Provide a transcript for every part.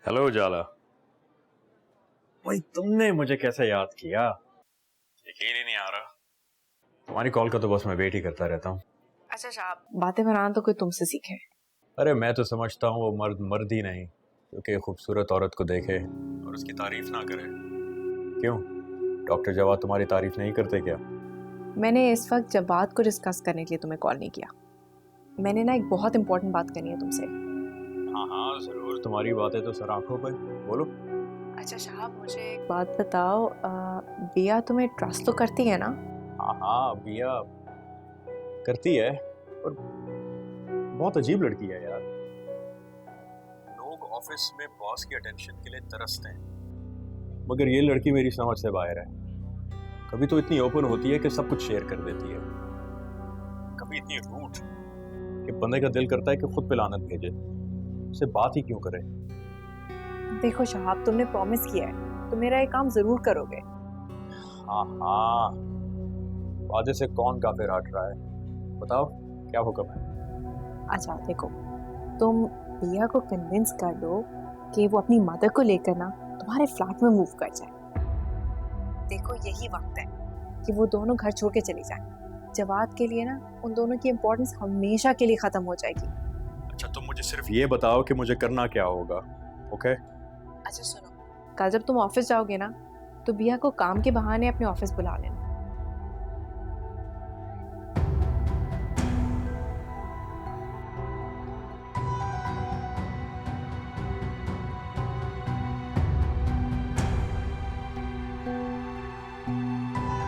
Hello उजाला। भाई तुमने मुझे कैसे याद किया? यकीन ही नहीं आ रहा। तुम्हारी कॉल का तो बस मैं वेट ही करता रहता हूँ। अच्छा शाह, बातें बनाना तो कोई तुमसे सीखे। अरे मैं तो समझता हूँ वो मर्द मर्द ही नहीं क्योंकि खूबसूरत औरत को देखे और उसकी तारीफ ना करे। क्यों, डॉक्टर जवाद तुम्हारी तारीफ नहीं करते क्या? मैंने इस वक्त जवाद को डिस्कस करने के लिए तुम्हें कॉल नहीं किया। मैंने ना एक बहुत इंपॉर्टेंट बात करनी है तुमसे। हाँ हाँ जरूर, तुम्हारी बातें तो सर आंखों पर। बोलो। अच्छा शाह, मुझे एक बात बताओ, बिया तुम्हें ट्रस्ट तो करती है ना? हाँ हाँ बिया करती है, और बहुत अजीब लड़की है यार। लोग ऑफिस में बॉस की अटेंशन के लिए तरसते हैं, मगर ये लड़की मेरी समझ से बाहर है। कभी तो इतनी ओपन होती है कि सब कुछ शेयर कर देती है, कभी इतनी रूट कि बंदे का दिल करता है कि खुद पे लानत भेजे। उससे बात ही क्यों करे? देखो शाह, तुमने प्रॉमिस किया है तो मेरा ये काम जरूर करोगे। हाँ हाँ, वादे से कौन काफिर हट रहा है? बताओ क्या हुक्म है? अच्छा देखो, तुम बिया को कन्विंस कर दो कि वो अपनी मदर को लेकर ना तुम्हारे फ्लैट में मूव कर जाए। देखो यही वक्त है कि वो दोनों घर छोड़ के चली जाए। जवाद के लिए ना उन दोनों की इम्पोर्टेंस हमेशा के लिए खत्म हो जाएगी। अच्छा तुम मुझे सिर्फ ये बताओ कि मुझे करना क्या होगा। ओके? अच्छा सुनो, कल जब तुम ऑफिस जाओगे ना तो बिया को काम के बहाने अपने ऑफिस बुला लेना।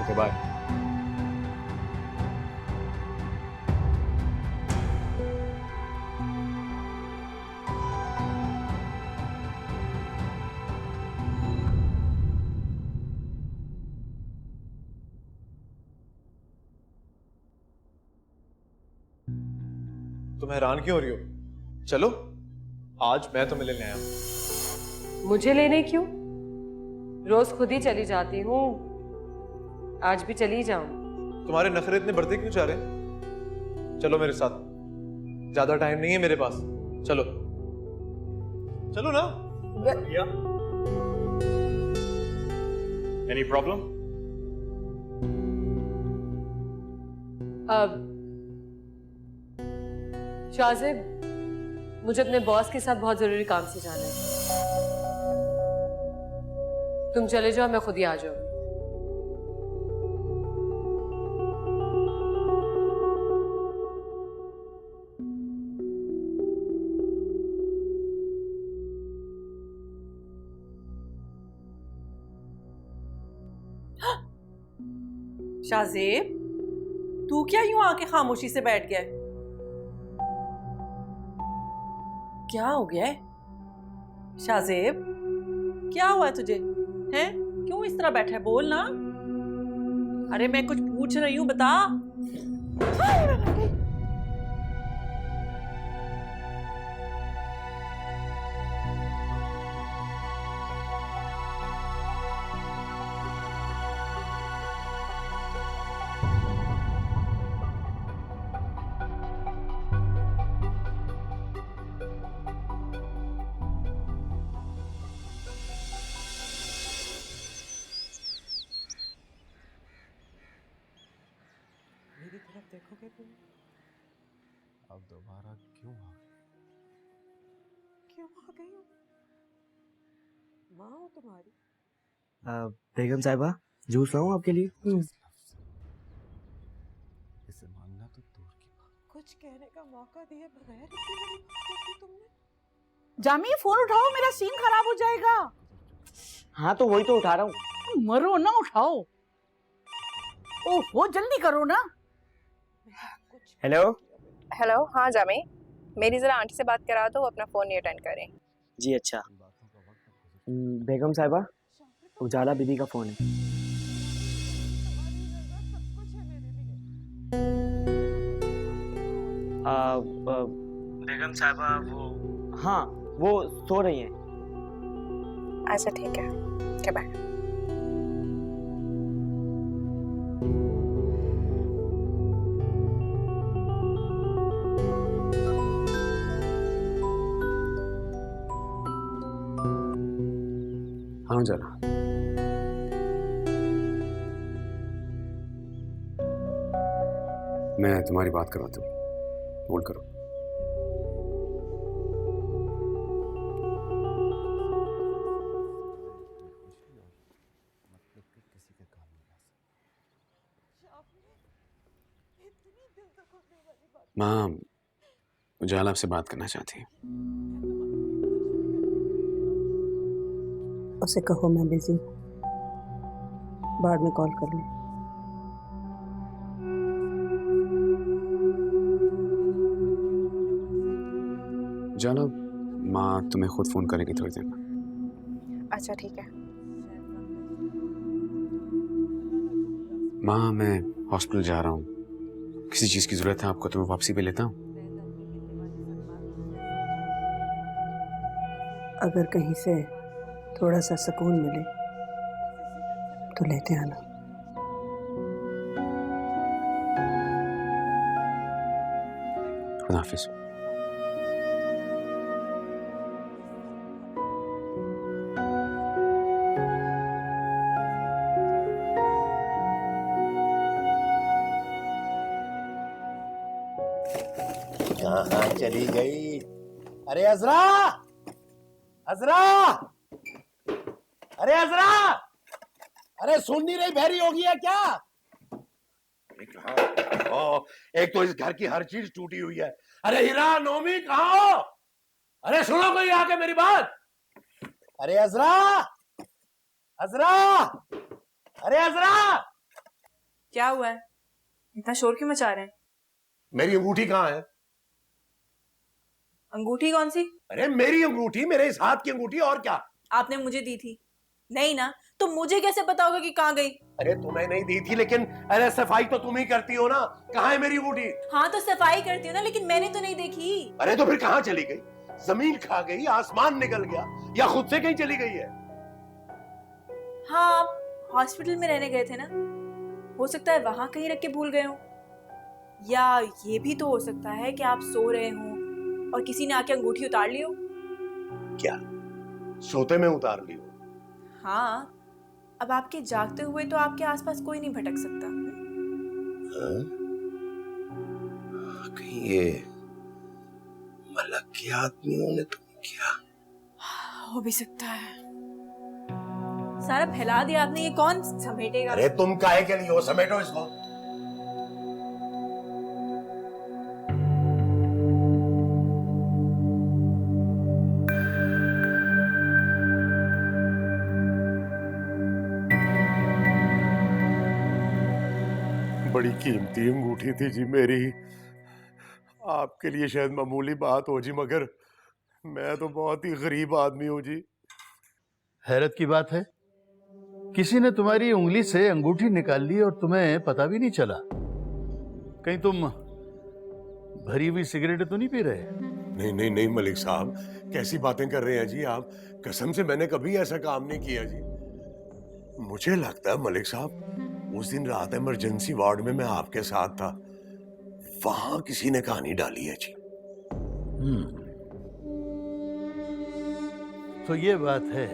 Okay bye. तुम हैरान क्यों हो रही हो? चलो आज मैं तुम्हें लेने आया हूं। मुझे लेने क्यों? रोज खुद ही चली जाती हूँ, आज भी चली जाऊं। तुम्हारे नखरे इतने बढ़ते क्यों जा रहे हैं? चलो मेरे साथ, ज्यादा टाइम नहीं है मेरे पास। चलो चलो ना। Any problem? अब शाजिब, मुझे अपने बॉस के साथ बहुत जरूरी काम से जाना है। तुम चले जाओ, मैं खुद ही आ जाऊंगी। शाजेब, तू क्या यूं आके खामोशी से बैठ गया है? क्या हो गया है? शाजेब, क्या हुआ है तुझे? हैं? क्यों इस तरह बैठा है? बोल ना। अरे मैं कुछ पूछ रही हूँ, बता। मेरी तरफ देखोगे तुम? अब दोबारा क्यों आ गए? क्यों आ गई हो? माँ हो तुम्हारी? बेगम साहिबा, जूस लाऊं आपके लिए? इसे मानना तो दूर की बात। कुछ कहने का मौका दिए बगैर इतनी बड़ी बात कर दी तुमने। जामी, फोन उठाओ, मेरा सीन खराब हो जाएगा। हाँ तो वही तो उठा रहा हूँ। मरो ना, उठाओ। ओहो, जल्दी करो ना। हेलो। हेलो, हाँ जामी, मेरी जरा आंटी से बात करा दो, वो अपना फोन नहीं अटेंड करें। जी अच्छा। बेगम साहिबा, उजाला बीबी का फोन है। बेगम साहिबा वो, हाँ वो सो रही हैं। अच्छा ठीक है, ओके बाय। जाला, मैं तुम्हारी बात करवाता हूँ, होल्ड करो। माँ, उजाला आपसे बात करना चाहती है। उसे कहो मैं बिजी, बाद में कॉल कर लूं। उजाला, माँ तुम्हें खुद फोन करेगी थोड़ी देर में। अच्छा ठीक है। माँ, मैं हॉस्पिटल जा रहा हूँ, किसी चीज की जरूरत है आपको तो मैं वापसी पे लेता हूँ। अगर कहीं से थोड़ा सा सुकून मिले तो लेते आना। खुदा हाफिज। कहाँ चली गई? अरे अजरा, अजरा, अरे अजरा, अरे सुन नहीं रही, बहरी होगी है क्या? कहाँ? एक तो इस घर की हर चीज टूटी हुई है। अरे हीरा, नोमी कहाँ हो? अरे सुनो कोई आके मेरी बात। अरे अजरा, अजरा, अरे अजरा। क्या हुआ है? इतना शोर क्यों मचा रहे हैं? मेरी अंगूठी कहाँ है? अंगूठी कौन सी? अरे मेरी अंगूठी, मेरे इस हाथ की अंगूठी, और क्या? आपने मुझे दी थी नहीं ना, तो मुझे कैसे पता होगा कि कहाँ गई? अरे तुम्हें नहीं दी थी, लेकिन अरे सफाई तो तुम ही करती हो ना। कहाँ है मेरी अंगूठी? हाँ तो सफाई करती हूँ ना, लेकिन मैंने तो नहीं देखी। अरे तो फिर कहाँ चली गई? जमीन खा गई, आसमान निकल गया, या खुद से कहीं चली गई है? हाँ, आप हॉस्पिटल में रहने गए थे ना, हो सकता है वहां कहीं रख के भूल गए हो, या ये भी तो हो सकता है कि आप सो रहे हो और किसी ने आके अंगूठी उतार ली हो। क्या सोते में उतार ली हो? हाँ, अब आपके जागते हुए तो आपके आसपास कोई नहीं भटक सकता। हाँ? कहीं ये मलक के आदमियों ने तो क्या? हो भी सकता है। सारा फैला दिया आपने, ये कौन समेटेगा? अरे तुम काहे के लिए हो? समेटो इसको। बड़ी कीमती अंगूठी थी जी मेरी। आपके लिए शायद मामूली बात हो जी, मगर मैं तो बहुत ही गरीब आदमी हूँ जी। हैरत की बात है, किसी ने तुम्हारी उंगली से अंगूठी निकाल ली और तुम्हें पता भी नहीं चला। कहीं तुम भरी हुई सिगरेट तो नहीं पी रहे? नहीं नहीं नहीं मलिक साहब, कैसी बातें कर रहे हैं जी आप? कसम से मैंने कभी ऐसा काम नहीं किया जी। मुझे लगता है मलिक साहब, उस दिन रात इमरजेंसी वार्ड में मैं आपके साथ था, वहां किसी ने कहानी डाली है जी। तो ये बात है।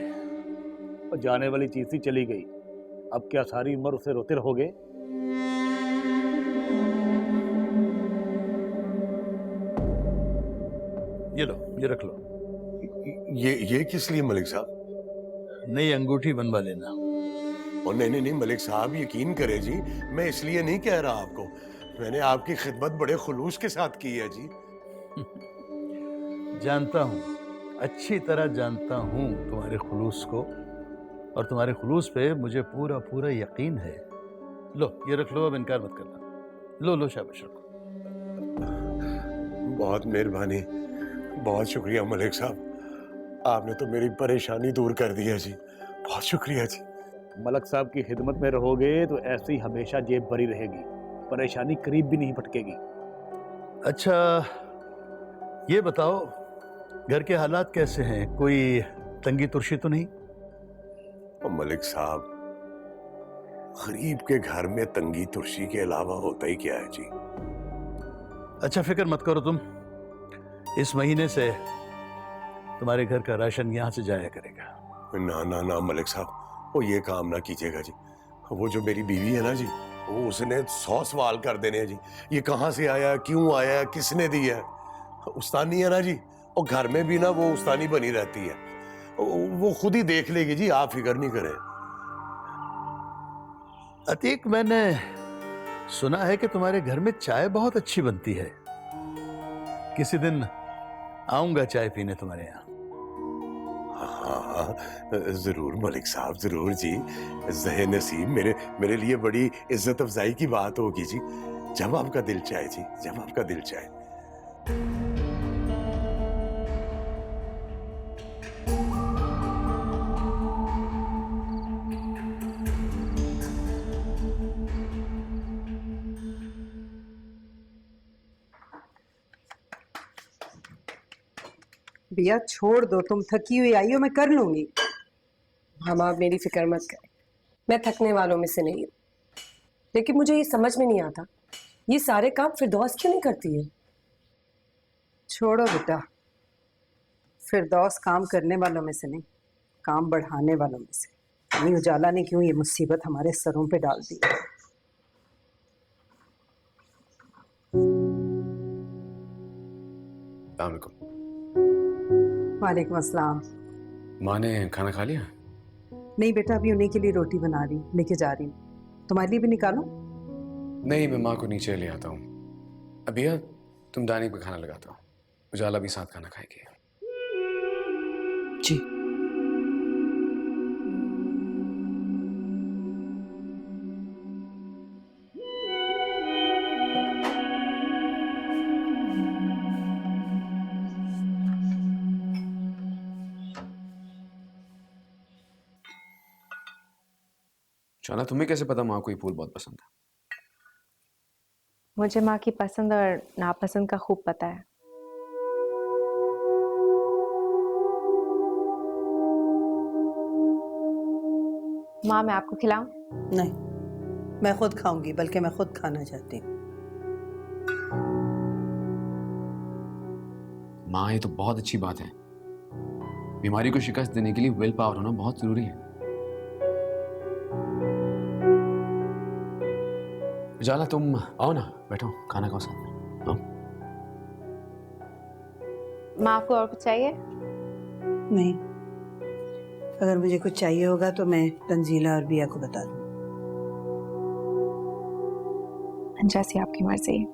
और जाने वाली चीज ही चली गई, अब क्या सारी उम्र उसे रोते रहोगे? ये लो, ये रख लो। ये किस लिए मलिक साहब? नई अंगूठी बनवा लेना। और नहीं नहीं नहीं मलिक साहब, यकीन करें जी, मैं इसलिए नहीं कह रहा आपको, मैंने आपकी खिदमत बड़े खुलूस के साथ की है जी। जानता हूँ, अच्छी तरह जानता हूँ तुम्हारे खुलूस को, और तुम्हारे खुलूस पे मुझे पूरा पूरा यकीन है। लो ये रख लो, अब इनकार मत करना। लो लो, शाबाश रखो। बहुत मेहरबानी, बहुत शुक्रिया मलिक साहब, आपने तो मेरी परेशानी दूर कर दी है जी, बहुत शुक्रिया जी। मलक साहब की खिदमत में रहोगे तो ऐसे ही हमेशा जेब भरी रहेगी, परेशानी करीब भी नहीं भटकेगी। अच्छा ये बताओ, घर के हालात कैसे हैं? कोई तंगी तुर्शी तो नहीं? मलिक साहब, गरीब के घर में तंगी तुर्शी के अलावा होता ही क्या है जी। अच्छा फिक्र मत करो तुम, इस महीने से तुम्हारे घर का राशन यहाँ से जाया करेगा। ना ना ना मलिक साहब, वो ये काम ना कीजिएगा जी। वो जो मेरी बीवी है ना जी, वो उसने 100 सवाल कर देने हैं जी। ये कहाँ से आया, क्यों आया, किसने दिया है। उस्तानी है ना जी, और घर में भी ना वो उस्तानी बनी रहती है। वो खुद ही देख लेगी जी, आप फिक्र नहीं करें। अतीक, मैंने सुना है कि तुम्हारे घर में चाय बहुत अच्छी बनती है। किसी दिन आऊंगा चाय पीने तुम्हारे यहाँ। हाँ, जरूर मलिक साहब, जरूर जी। ज़हे नसीब, मेरे लिए बड़ी इज्जत अफजाई की बात होगी जी। जब आपका दिल चाहे जी, जब आपका दिल चाहे। भैया छोड़ दो, तुम थकी हुई आई हो, मैं कर लूंगी। हम आप मेरी फिक्र मत करें, मैं थकने वालों में से नहीं हूँ। लेकिन मुझे ये समझ में नहीं आता, ये सारे काम फिरदौस क्यों नहीं करती है? छोड़ो बेटा, फिरदौस काम करने वालों में से नहीं, काम बढ़ाने वालों में से। नहीं, उजाला ने क्यों ये मुसीबत हमारे सरों पे डाल दी। वालेकुम अस्सलाम। माँ ने खाना खा लिया? नहीं बेटा, अभी उन्हीं के लिए रोटी बना रही हूँ, लेके जा रही हूँ। तुम्हारे लिए भी निकालो? नहीं, मैं माँ को नीचे ले आता हूँ। अभिया, तुम दानी पे खाना लगाता हो, उजाला भी साथ खाना खाएगी। जी। शाना, तुम्हें कैसे पता माँ को ये फूल बहुत पसंद है? मुझे माँ की पसंद और नापसंद का खूब पता है। माँ, मैं आपको खिलाऊं? नहीं, मैं खुद खाऊंगी, बल्कि मैं खुद खाना चाहती हूँ। माँ, ये तो बहुत अच्छी बात है। बीमारी को शिकस्त देने के लिए विल पावर होना बहुत जरूरी है। उजाला, तुम आओ ना, बैठो, खाना खाओ साथ में। आओ। माँ, आपको और कुछ चाहिए? नहीं, अगर मुझे कुछ चाहिए होगा तो मैं तंजीला और बिया को बता दूँ। जैसी आपकी मर्जी।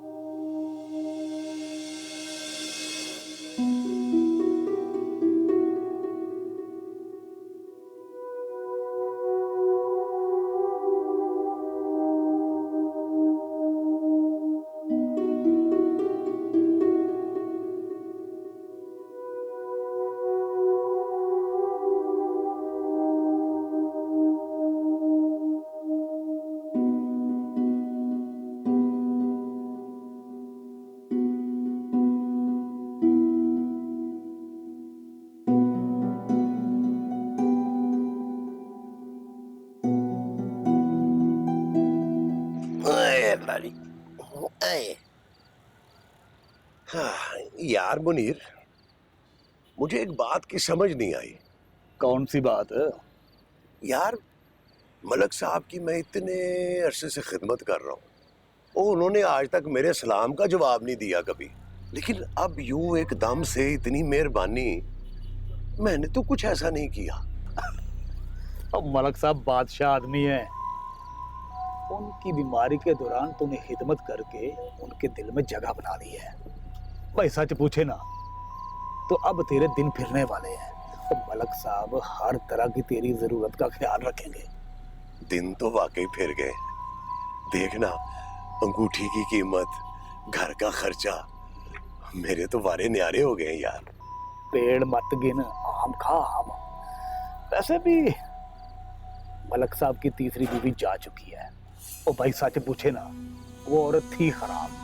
यार मुनीर, मुझे एक बात की समझ नहीं आई। कौन सी बात है? यार, मलक साहब की मैं इतने अरसे से खिदमत कर रहा हूँ, उन्होंने आज तक मेरे सलाम का जवाब नहीं दिया कभी। लेकिन अब यूं एकदम से इतनी मेहरबानी, मैंने तो कुछ ऐसा नहीं किया। अब मलक साहब बादशाह आदमी है, उनकी बीमारी के दौरान तूने खिदमत करके उनके दिल में जगह बना दी है। भाई सच पूछे ना तो अब तेरे दिन फिरने वाले हैं, तो मलक साहब हर तरह की तेरी जरूरत का ख्याल रखेंगे। दिन तो वाकई फिर गए। देखना, अंगूठी की कीमत, घर का खर्चा, मेरे तो वारे न्यारे हो गए यार। पेड़ मत गिन, आम खा आम। वैसे भी मलक साहब की तीसरी बीवी जा चुकी है। ओ भाई सच पूछे ना, वो औरत थी खराब।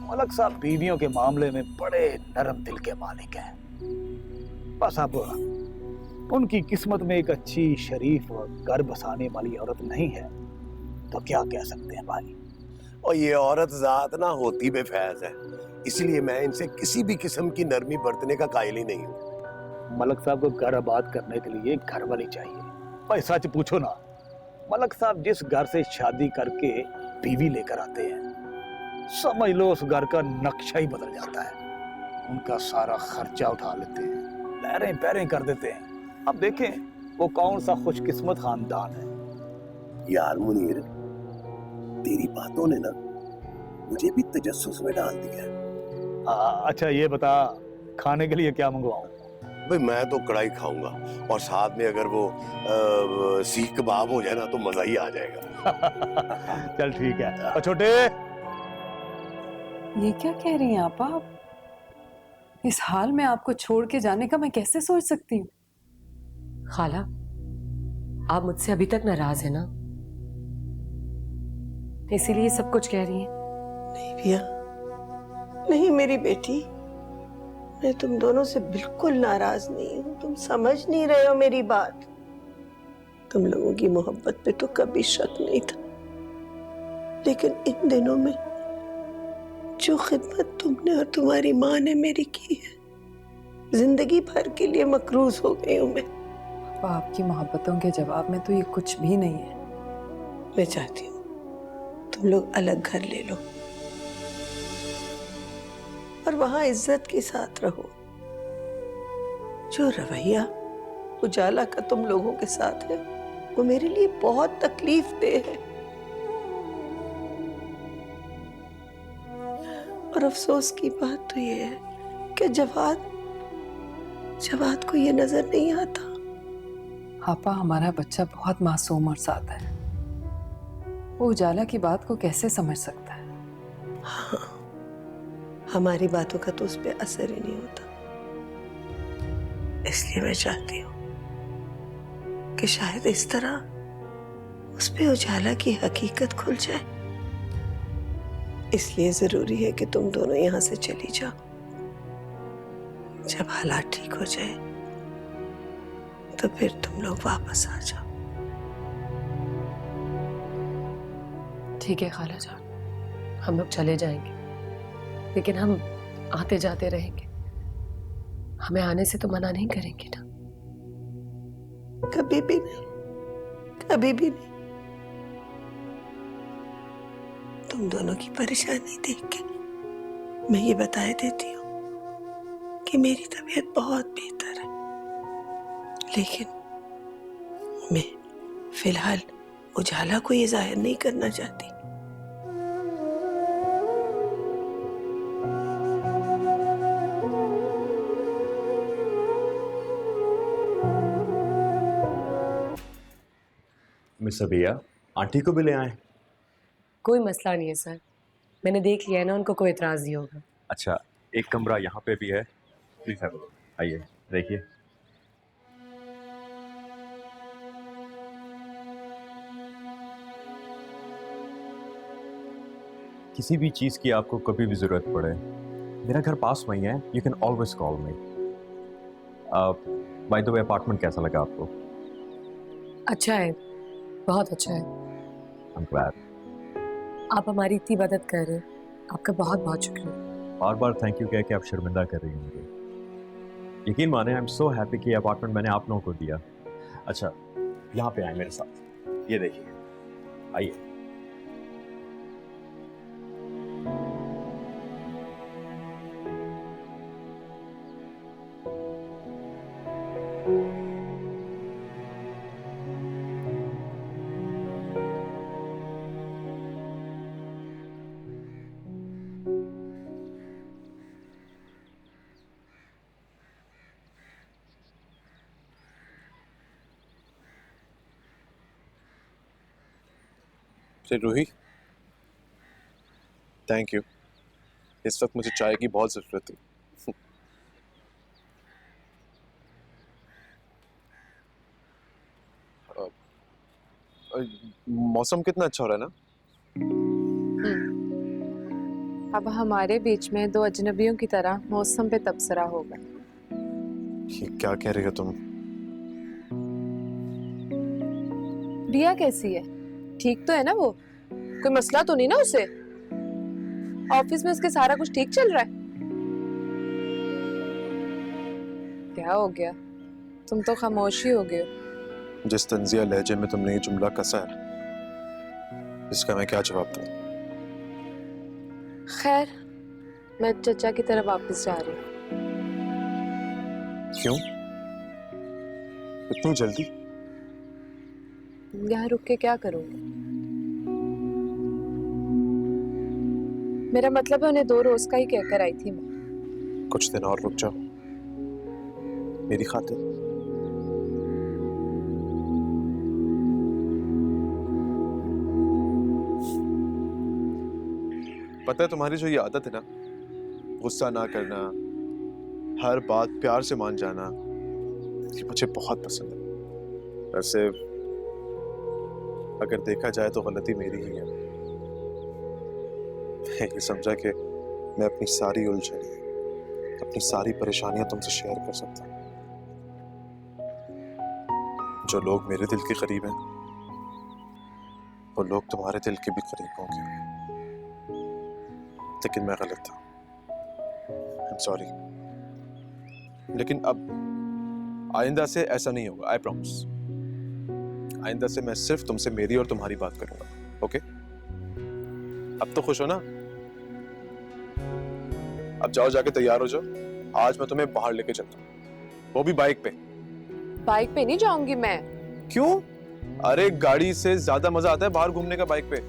मलक साहब बीवियों के मामले में बड़े नरम दिल के मालिक हैं। बस अब उनकी किस्मत में एक अच्छी शरीफ और घर बसाने वाली औरत नहीं है, तो क्या कह सकते हैं भाई। और ये औरत जात ना होती बेफैज है, इसलिए मैं इनसे किसी भी किस्म की नरमी बरतने का कायल ही नहीं हूँ। मलक साहब को घर आबाद करने के लिए घर वाली चाहिए। भाई सच पूछो ना, मलक साहब जिस घर से शादी करके बीवी लेकर आते हैं, समझ लो उस घर का नक्शा ही बदल जाता है। उनका सारा खर्चा उठा लेते हैं, पैरें पैरें कर देते हैं। अब देखें वो कौन सा खुशकिस्मत खानदान है। यार मुनीर, तेरी बातों ने ना मुझे भी तजस्सुस में डाल दिया है। अच्छा ये बता, खाने के लिए क्या मंगवाऊं? भाई मैं तो कढ़ाई खाऊंगा, और साथ में अगर वो सीख कबाब हो जाए ना तो मजा ही आ जाएगा। चल ठीक है। और छोटे, ये क्या कह रही हैं आप? इस हाल में आपको छोड़ के जाने का मैं कैसे सोच सकती हूँ? खाला, आप मुझसे अभी तक नाराज है ना, इसीलिए सब कुछ कह रही हैं। नहीं भैया, नहीं मेरी बेटी, मैं तुम दोनों से बिल्कुल नाराज नहीं हूं। तुम समझ नहीं रहे हो मेरी बात। तुम लोगों की मोहब्बत पे तो कभी शक नहीं था, लेकिन इन दिनों में जो खिदमत तुमने और तुम्हारी माँ ने मेरी की है, जिंदगी भर के लिए मकरूज हो गई हूं मैं। आपकी मोहब्बतों के जवाब में तो ये कुछ भी नहीं है। मैं चाहती हूँ तुम लोग अलग घर ले लो और वहां इज्जत के साथ रहो। जो रवैया उजाला का तुम लोगों के साथ है वो मेरे लिए बहुत तकलीफ दे है। और अफसोस की बात तो ये है कि जवाद को ये नजर नहीं आता। आपा, हमारा बच्चा बहुत मासूम और सादा है, वो उजाला की बात को कैसे समझ सकता है? हाँ, हमारी बातों का तो उस पर असर ही नहीं होता। इसलिए मैं चाहती हूँ कि शायद इस तरह उस पे उजाला की हकीकत खुल जाए। इसलिए जरूरी है कि तुम दोनों यहाँ से चली जाओ। जब हालात ठीक हो जाए तो फिर तुम लोग वापस आ जाओ। ठीक है खाला जान, हम लोग चले जाएंगे, लेकिन हम आते जाते रहेंगे। हमें आने से तो मना नहीं करेंगे ना? कभी भी नहीं, कभी भी नहीं। तुम दोनों की परेशानी देख के मैं ये बता देती हूँ कि मेरी तबीयत बहुत बेहतर है, लेकिन मैं फिलहाल उजाला को ये जाहिर नहीं करना चाहती। मिस अबिया, आंटी को भी ले आए? कोई मसला नहीं है सर, मैंने देख लिया है ना, उनको कोई एतराज नहीं होगा। अच्छा, एक कमरा यहाँ पे भी है, प्लीज आइए देखिए। किसी भी चीज़ की आपको कभी भी ज़रूरत पड़े, मेरा घर पास में ही है, you can always call me. By the way, apartment कैसा लगा आपको? अच्छा है, बहुत अच्छा है। I'm glad. आप हमारी इतनी मदद कर रहे हैं, आपका बहुत बहुत शुक्रिया। बार बार थैंक यू कह के आप शर्मिंदा कर रही हैं मुझे। यकीन माने, आई एम सो हैप्पी कि अपार्टमेंट मैंने आप लोगों को दिया। अच्छा, यहाँ पे आए मेरे साथ, ये देखिए, आइए। Ruhi, thank you. इस वक्त मुझे चाय की बहुत जरूरत थी। मौसम कितना अच्छा हो रहा है ना? अब हमारे बीच में दो अजनबियों की तरह मौसम पे तबसरा होगा। ये क्या कह रही हो तुम? रिया कैसी है? ठीक तो है ना वो? कोई मसला तो नहीं ना उसे? ऑफिस में उसके सारा कुछ ठीक चल रहा है? क्या हो गया? तुम तो खामोशी हो गए हो। जिस तंजिया लहजे में तुमने ये जुमला कसा है, इसका मैं क्या जवाब दूं? खैर, मैं चचा की तरफ वापस जा रही हूँ। क्यों इतनी जल्दी? यहाँ रुक के क्या करूँगी? मेरा मतलब है उन्हें 2 रोज का ही कहकर आई थी मैं। कुछ दिन और रुक जाओ मेरी खातिर। पता है तुम्हारी जो ये आदत है ना, गुस्सा ना करना, हर बात प्यार से मान जाना, ये मुझे बहुत पसंद है। वैसे अगर देखा जाए तो गलती मेरी ही है। मैं ये समझा कि मैं अपनी सारी उलझन, अपनी सारी परेशानियां तुमसे शेयर कर सकता हूँ। जो लोग मेरे दिल के करीब हैं, वो लोग तुम्हारे दिल के भी करीब होंगे। लेकिन मैं गलत था, I'm sorry। लेकिन अब आइंदा से ऐसा नहीं होगा, आई प्रॉमिस। आइंदा से मैं सिर्फ तुमसे मेरी और तुम्हारी बात करूंगा, ओके? अब तो खुश हो ना? अब जाओ, जाके तैयार हो जाओ, आज मैं तुम्हें बाहर लेके चलता हूँ, वो भी बाइक पे। बाइक पे नहीं जाऊंगी मैं। क्यों? अरे गाड़ी से ज्यादा मजा आता है बाहर घूमने का बाइक पे।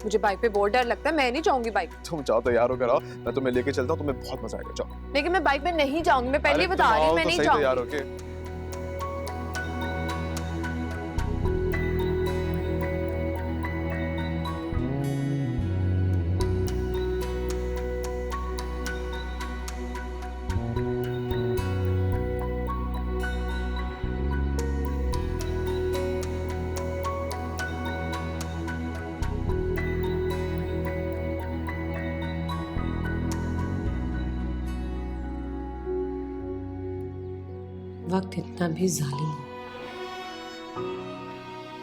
मुझे बाइक पे बहुत डर लगता है, मैं नहीं जाऊंगी बाइक। तुम जाओ, तैयार होकर आओ, मैं तुम्हें लेके चलता हूँ, तुम्हें बहुत मजा आएगा। जाओ। लेकिन मैं बाइक पे नहीं जाऊंगी, मैं पहले ही बता रही हूँ, मैं नहीं जाऊंगी। तैयार होके। वक्त इतना भी जालिम हो,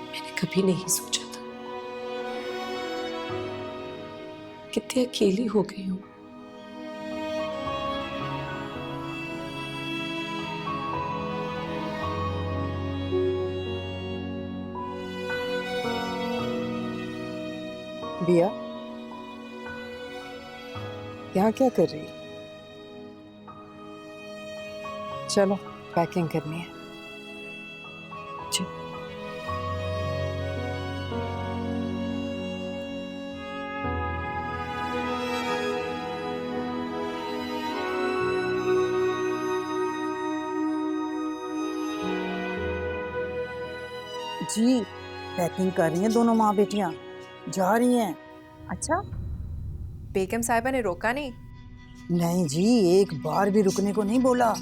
मैंने कभी नहीं सोचा था। कितनी अकेली हो गई हूँ। बिया, यहाँ क्या कर रही? चलो पैकिंग करनी है। जी पैकिंग कर रही हैं दोनों माँ बेटियां, जा रही हैं। अच्छा, बेगम साहिबा ने रोका नहीं? नहीं जी, एक बार भी रुकने को नहीं बोला।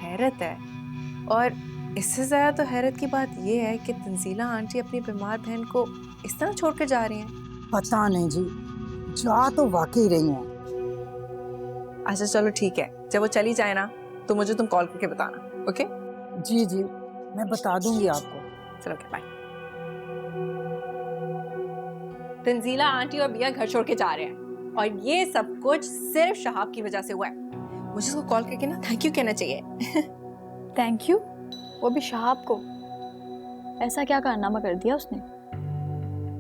हैरत है। और इससे ज़्यादा तो हैरत की बात यह है कि तंजीला आंटी अपनी बीमार बहन को इस तरह छोड़ कर जा रही हैं। पता नहीं जी, जा तो वाकई रही हैं। अच्छा चलो ठीक है, जब वो चली जाए ना तो मुझे तुम कॉल करके बताना, ओके? जी जी, मैं बता दूंगी आपको। चलो बाय। तंजीला आंटी और बिया घर छोड़ के जा रहे हैं और ये सब कुछ सिर्फ शहाब की वजह से हुआ है। मुझे उसको कॉल करके ना थैंक यू कहना चाहिए। Thank you? वो भी शहाब को? ऐसा क्या कारनामा कर दिया उसने?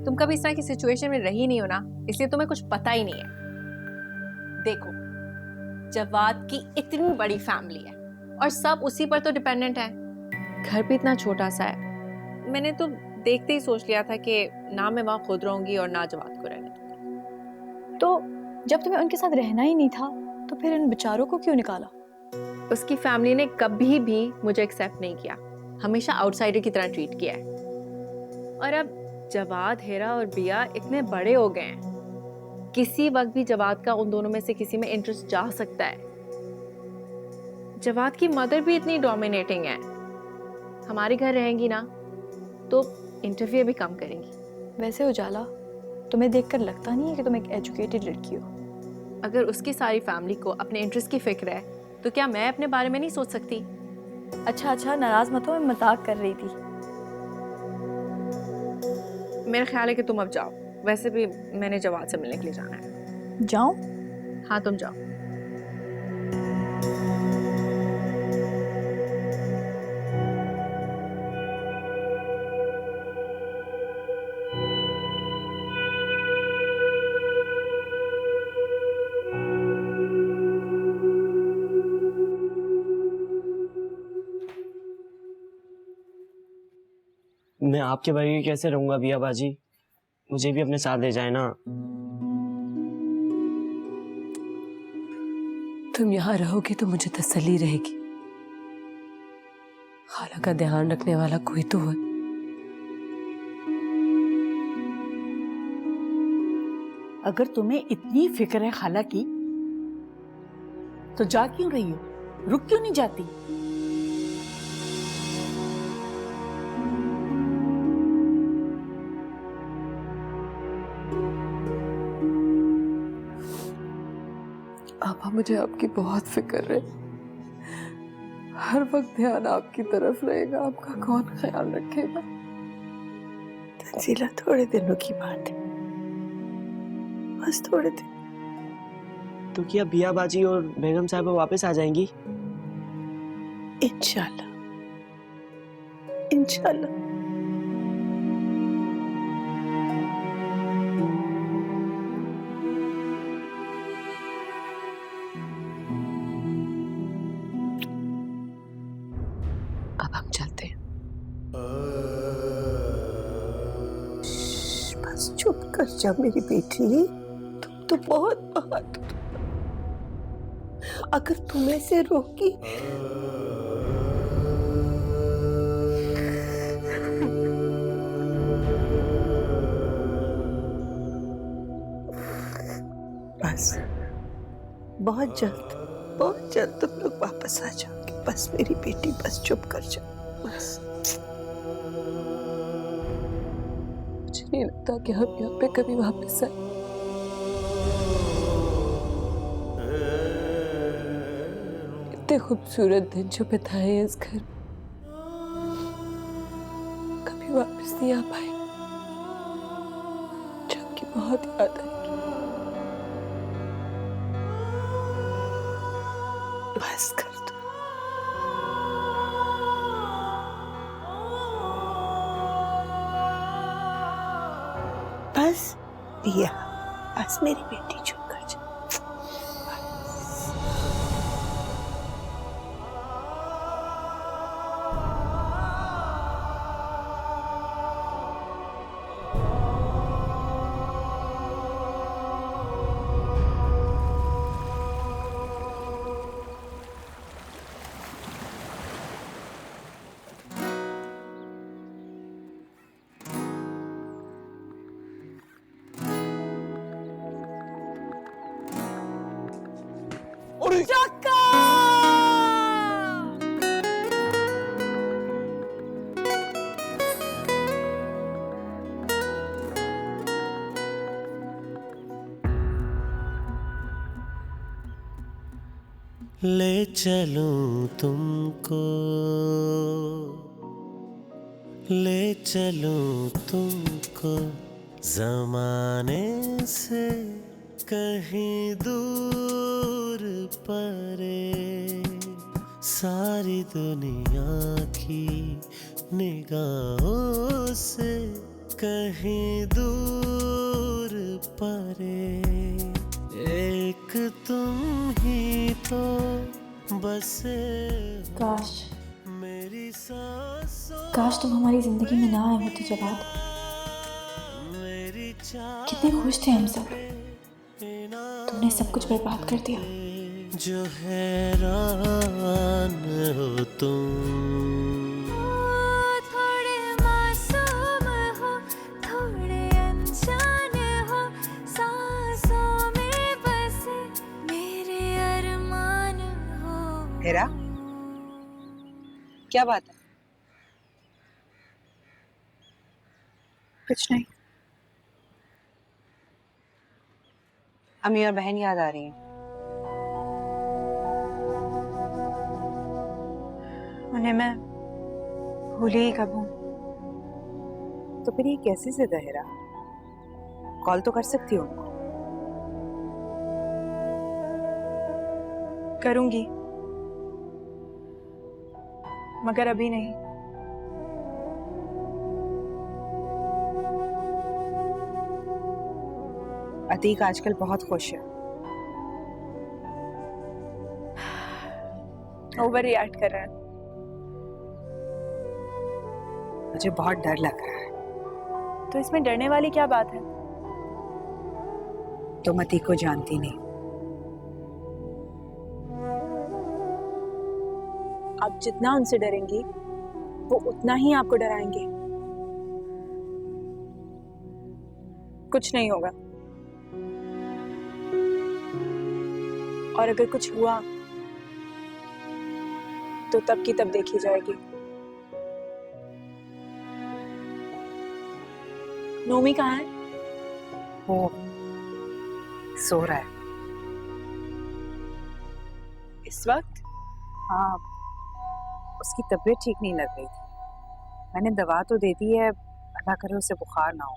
तुम कभी इस तरह की सिचुएशन में रही नहीं हो ना, इसलिए तुम्हें कुछ पता ही नहीं है। देखो, जवाद की इतनी बड़ी फैमिली है और सब उसी पर तो डिपेंडेंट है। घर भी इतना छोटा सा है। मैंने तो देखते ही सोच लिया था कि ना मैं वहां खुद रहूंगी और ना जवाद को रहने दूंगी। तो जब तुम्हें उनके साथ रहना ही नहीं था तो फिर इन बेचारों को क्यों निकाला? उसकी फैमिली ने कभी भी मुझे एक्सेप्ट नहीं किया, हमेशा आउटसाइडर की तरह ट्रीट किया है। और अब जवाद, हेरा और बिया इतने बड़े हो गए हैं, किसी वक्त भी जवाद का उन दोनों में से किसी में इंटरेस्ट जा सकता है। जवाद की मदर भी इतनी डोमिनेटिंग है, हमारे घर रहेंगी ना तो इंटरफेयर भी कम करेंगी। वैसे उजाला, तुम्हें देखकर लगता नहीं है कि तुम एक एजुकेटेड लड़की हो? अगर उसकी सारी फैमिली को अपने इंटरेस्ट की फिक्र है तो क्या मैं अपने बारे में नहीं सोच सकती? अच्छा, नाराज मत हो, मैं मजाक कर रही थी। मेरा ख्याल है कि तुम अब जाओ, वैसे भी मैंने जवाद से मिलने के लिए जाना है। जाऊं? हाँ तुम जाओ। मैं आपके बगैर कैसे रहूंगा बिया बाजी? मुझे भी अपने साथ ले जाए ना। तुम यहाँ रहोगे तो मुझे तसल्ली रहेगी। खाला का ध्यान रखने वाला कोई तो है। अगर तुम्हें इतनी फिक्र है खाला की, तो जा क्यों रही हो? रुक क्यों नहीं जाती? आपा, मुझे आपकी बहुत फिक्र है। हर वक्त ध्यान आपकी तरफ रहेगा। आपका कौन ख्याल रखेगा? तंजीला, थोड़े दिनों की बात है, बस थोड़े दिन। तो क्या बिया बाजी और बेगम साहिबा वापस आ जाएंगी? इंशाल्लाह, इंशाल्लाह। अब हम चलते हैं। बस चुप कर जा मेरी बेटी, तुम तो बहुत बहादुर। अगर तुम ऐसे रोकी बस बहुत जल्द तुम लोग वापस आ जाओगे। बस मेरी बेटी, बस चुप कर जाओ बस। मुझे नहीं लगता कि हम यहाँ पे कभी वापस आए। इतने खूबसूरत दिन जो बिताए हैं इस घर में, कभी वापस नहीं आ पाए। जबकि बहुत याद आएगी। बस कर दो। बस पिया, बस मेरी बेटी, चुप कर जा। ले चलूं तुमको, ले चलूं तुमको ज़माने से कहीं दूर परे, सारी दुनिया की निगाहों से कहीं दूर परे। एक तुम ही तो बसे काश मेरी सांसों, काश तुम हमारी जिंदगी में ना आए होते जवाद। कितने खुश थे हम सब, तुमने सब कुछ बर्बाद कर दिया। जो हैरान हो तुम, थोड़े मासूम हो, थोड़े अनजान हो, सांसों में बसे मेरे अरमान हो। हेरा, क्या बात है? कुछ नहीं। अम्मी और बहन याद आ रही हैं। उन्हें मैं भूली ही कब हूँ। तो फिर ये कैसे जिद है हेरा? कॉल तो कर सकती हो उनको। करूंगी, मगर अभी नहीं। अतीक आजकल बहुत खुश है। ओवर रिएक्ट कर रहा है। मुझे बहुत डर लग रहा है। तो इसमें डरने वाली क्या बात है? तुम अति को जानती नहीं। आप जितना उनसे डरेंगी वो उतना ही आपको डराएंगे। कुछ नहीं होगा, और अगर कुछ हुआ तो तब की तब देखी जाएगी। नोमी कहाँ है? वो सो रहा है इस वक्त? हाँ, उसकी तबीयत ठीक नहीं लग रही थी। मैंने दवा तो दे दी है, अल्लाह करे उसे बुखार ना हो।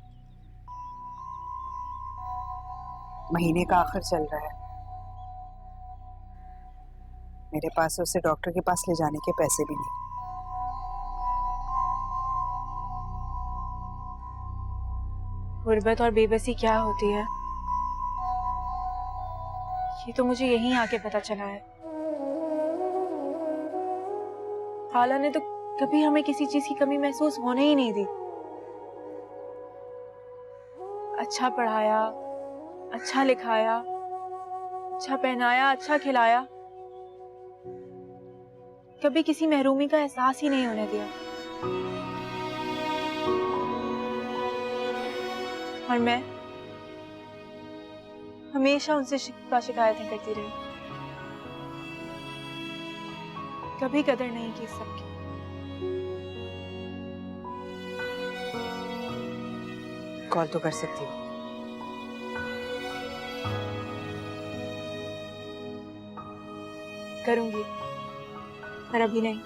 महीने का आखिर चल रहा है, मेरे पास उसे डॉक्टर के पास ले जाने के पैसे भी नहीं। गुर्बत और बेबसी क्या होती है ये तो मुझे यहीं आके पता चला है। खाला ने तो कभी हमें किसी चीज की कमी महसूस होने ही नहीं दी। अच्छा पढ़ाया, अच्छा लिखाया, अच्छा पहनाया, अच्छा खिलाया, कभी किसी महरूमी का एहसास ही नहीं होने दिया। और मैं हमेशा उनसे शिकायतें करती रही, कभी कदर नहीं की सबकी। कॉल तो कर सकती हूँ। करूंगी, पर अभी नहीं।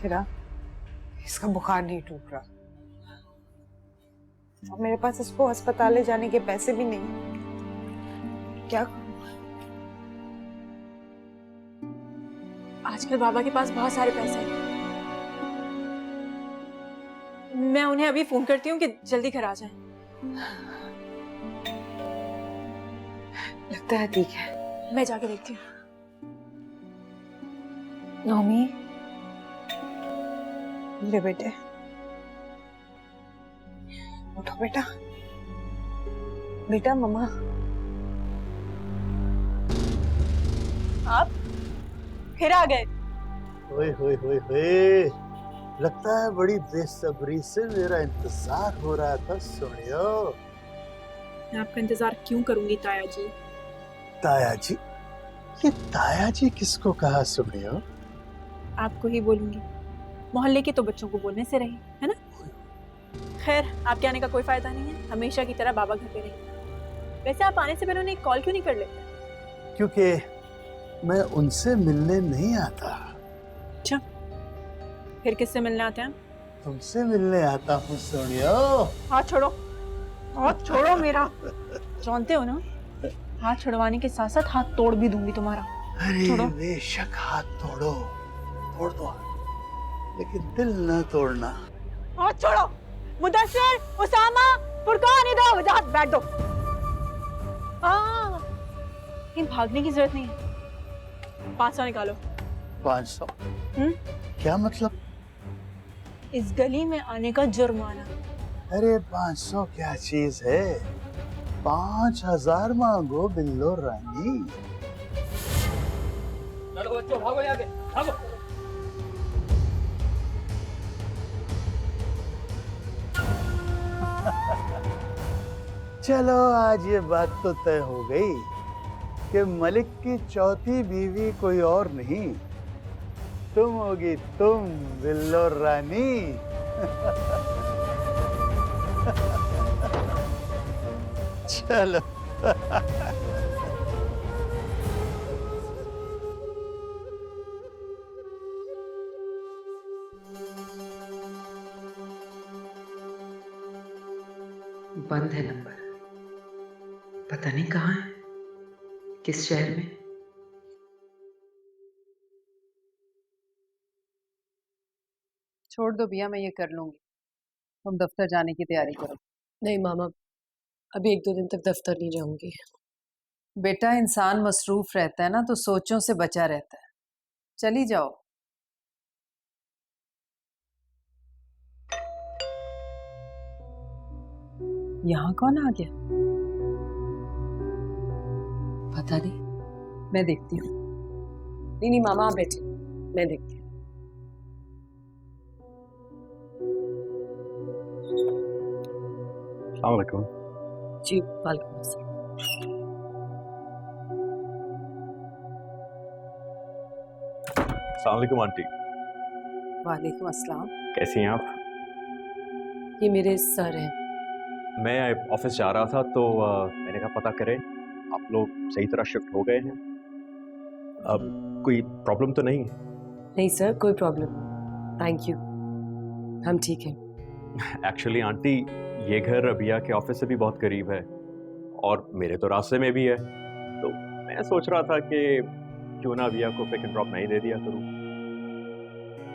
फिरा, इसका बुखार नहीं टूट रहा और मेरे पास इसको अस्पताल ले जाने के पैसे भी नहीं। क्या आजकल बाबा के पास बहुत सारे पैसे हैं। मैं उन्हें अभी फोन करती हूँ कि जल्दी घर आ जाएं। लगता है ठीक है, मैं जाके देखती हूँ। नोमी, ले बेटे, उठो बेटा। बेटा मम्मा। आप फिर आ गए? ओए होए होए होए, लगता है बड़ी बेसब्री से मेरा इंतजार हो रहा था। सुनियो, मैं आपका इंतजार क्यों करूंगी ताया जी? ताया जी? ये ताया जी किसको कहा? सुनियो, आपको ही बोलूंगी, मोहल्ले के तो बच्चों को बोलने से रही है ना। खैर, आपके आने का कोई फायदा नहीं है, हमेशा की तरह बाबा घर पे रहिए। वैसे आप आने से पहले उन्हें एक कॉल क्यों नहीं कर लेते? क्योंकि मैं उनसे मिलने नहीं आता। अच्छा, फिर किससे मिलने आते हैं? तुमसे मिलने आता हूँ। सोनियो, हाथ छोड़ो, हाथ छोड़ो मेरा। जानते हो ना, हाथ छुड़वाने के साथ साथ हाथ तोड़ भी दूंगी तुम्हारा। अरे बेशक हाथ तोड़ो, तोड़ दो, लेकिन दिल न तोड़ना। हाथ छोड़ो। मुदस्सिर, उसामा, फुरकान, इधर जाओ, बैठ दो। लेकिन भागने की जरूरत नहीं है। 500 निकालो। 500? क्या मतलब? इस गली में आने का जुर्माना। अरे 500 क्या चीज है? 5000 मांगो बिल्लो रानी। चलो बच्चों, भागो यहाँ से, भागो। चलो आज ये बात तो तय हो गई कि मलिक की चौथी बीवी कोई और नहीं, तुम होगी, तुम बिल्लो रानी। चलो। बंद है नंबर, पता नहीं कहाँ है, किस शहर में। छोड़ दो भैया, मैं ये कर लूंगी। तुम दफ्तर जाने की तैयारी करो। नहीं मामा, अभी 1-2 दिन तक दफ्तर नहीं जाऊंगी। बेटा, इंसान मसरूफ रहता है ना तो सोचों से बचा रहता है। चली जाओ। यहाँ कौन आ गया? पता नहीं। मैं देखती हूँ। नहीं मामा, आप बैठिए, मैं देखती हूँ। अस्सलाम वालेकुम। जी वालेकुम अस्सलाम। अस्सलाम वालेकुम आंटी। वालेकुम अस्सलाम। कैसी हैं आप? ये मेरे सर हैं। मैं ऑफिस जा रहा था तो मैंने कहा पता करें आप लोग सही तरह शिफ्ट हो गए हैं। अब कोई प्रॉब्लम तो नहीं है? नहीं सर, कोई प्रॉब्लम नहीं, थैंक यू, हम ठीक हैं। एक्चुअली आंटी, ये घर अबिया के ऑफिस से भी बहुत करीब है और मेरे तो रास्ते में भी है, तो मैं सोच रहा था कि क्यों ना अबिया को पिक एंड ड्रॉप नहीं दे दिया करूँ।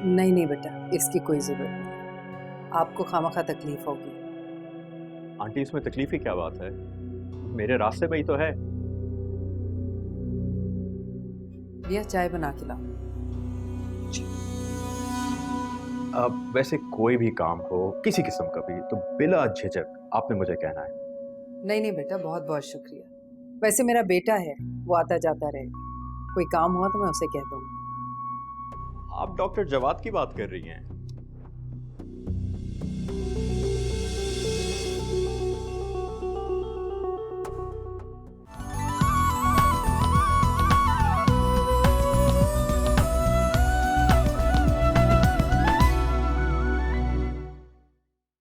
नहीं नहीं बेटा, इसकी कोई जरूरत नहीं, आपको खामखा तकलीफ होगी। आंटी, इसमें तकलीफ की क्या बात है? मेरे रास्ते में ही तो है। भैया चाय बना के लाओ। अब वैसे कोई भी काम हो, किसी किस्म का भी, तो बिला झिझक आपने मुझे कहना है। नहीं नहीं बेटा, बहुत बहुत शुक्रिया। वैसे मेरा बेटा है, वो आता जाता रहेगा, कोई काम हुआ तो मैं उसे कह दूंगी। आप डॉक्टर जवाद की बात कर रही हैं?